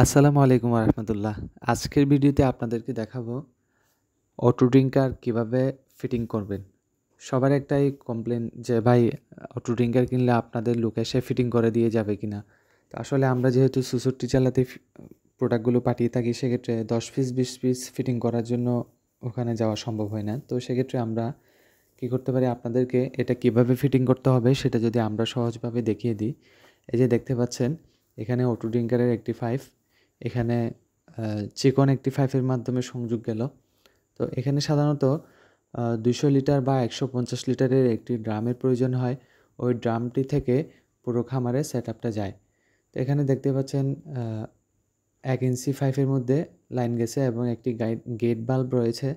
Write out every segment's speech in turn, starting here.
আসসালামু আলাইকুম রাহমাতুল্লাহ। আজকের ভিডিওতে আপনাদেরকে দেখাবো অটো ড্রিঙ্কার কিভাবে ফিটিং করবেন। সবার একটাই কমপ্লেন যে ভাই অটো ড্রিঙ্কার কিনলে আপনাদের লোক এসে ফিটিং করে দিয়ে যাবে কিনা। তো আসলে আমরা যেহেতু ৬৪ চালাতে প্রোডাক্টগুলো পাঠিয়ে থাকি সেক্ষেত্রে ১০ পিস ২০ পিস ফিটিং করার জন্য ওখানে যাওয়া সম্ভব হয় না। তো সেক্ষেত্রে আমরা কী করতে পারি, আপনাদেরকে এটা কিভাবে ফিটিং করতে হবে সেটা যদি আমরা সহজভাবে দেখিয়ে দিই। এই যে দেখতে পাচ্ছেন এখানে অটো ড্রিঙ্কারের একটি পাইপ, এখানে চিকন একটি পাইপের মাধ্যমে সংযোগ গেল। তো এখানে সাধারণত ২০০ লিটার বা ১৫০ লিটারের একটি ড্রামের প্রয়োজন হয়। ওই ড্রামটি থেকে পুরো খামারে সেটআপটা যায়। তো এখানে দেখতে পাচ্ছেন ১ ইঞ্চি পাইপের মধ্যে লাইন গেছে এবং একটি গেট বাল্ব রয়েছে।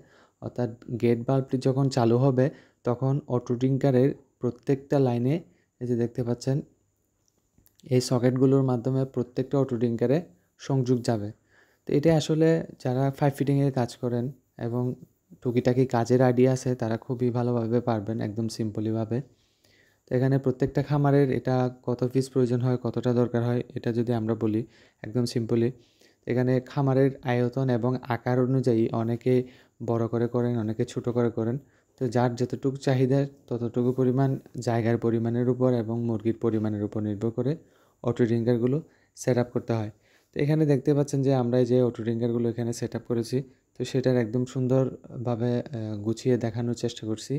অর্থাৎ গেট বাল্বটি যখন চালু হবে তখন অটো ড্রিঙ্কারের প্রত্যেকটা লাইনে এই যে দেখতে পাচ্ছেন এই সকেটগুলোর মাধ্যমে প্রত্যেকটা অটো ড্রিঙ্কারে সংযোগ যাবে। তো এটা আসলে যারা পাইপ ফিটিংয়ের কাজ করেন এবং টুকিটাকি কাজের আইডিয়া আছে তারা খুবই ভালোভাবে পারবেন একদম সিম্পলিভাবে। তো এখানে প্রত্যেকটা খামারের এটা কত পিস প্রয়োজন হয়, কতটা দরকার হয় এটা যদি আমরা বলি একদম সিম্পলি, এখানে খামারের আয়তন এবং আকার অনুযায়ী অনেকে বড় করে করেন, অনেকে ছোট করে করেন। তো যার যতটুকু চাহিদা ততটুকু পরিমাণ জায়গার পরিমাণের উপর এবং মুরগির পরিমাণের উপর নির্ভর করে অটো ড্রিঙ্কারগুলো সেট আপ করতে হয়। তো এখানে দেখতে পাচ্ছেন যে আমরা এই যে অটো ড্রিঙ্কারগুলো এখানে সেট আপ করেছি, তো সেটার একদম সুন্দরভাবে গুছিয়ে দেখানোর চেষ্টা করছি।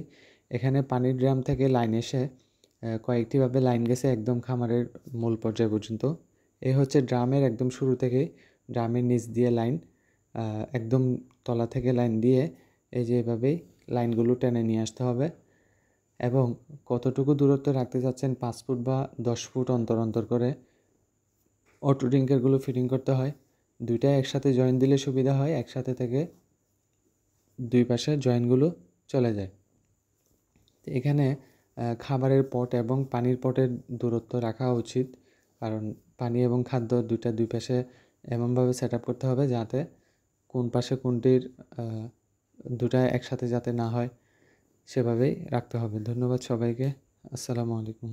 এখানে পানির ড্রাম থেকে লাইন এসে কয়েকটিভাবে লাইন গেছে একদম খামারের মূল পর্যায় পর্যন্ত। এই হচ্ছে ড্রামের একদম শুরু থেকেই ড্রামের নিচ দিয়ে লাইন, একদম তলা থেকে লাইন দিয়ে এই যে এভাবেই লাইনগুলো টেনে নিয়ে আসতে হবে এবং কতটুকু দূরত্ব রাখতে চাচ্ছেন ৫ ফুট বা ১০ ফুট অন্তর অন্তর করে অটো ড্রিঙ্কারগুলো ফিটিং করতে হয়। দুইটাই একসাথে জয়েন দিলে সুবিধা হয়, একসাথে থেকে দুই পাশে জয়েন্টগুলো চলে যায়। তো এখানে খাবারের পট এবং পানির পটের দূরত্ব রাখা উচিত, কারণ পানি এবং খাদ্য দুই পাশে এমনভাবে সেট আপ করতে হবে যাতে কোন পাশে কোনটির দুটা একসাথে যাতে না হয় সেভাবেই রাখতে হবে। ধন্যবাদ সবাইকে। আসসালামু আলাইকুম।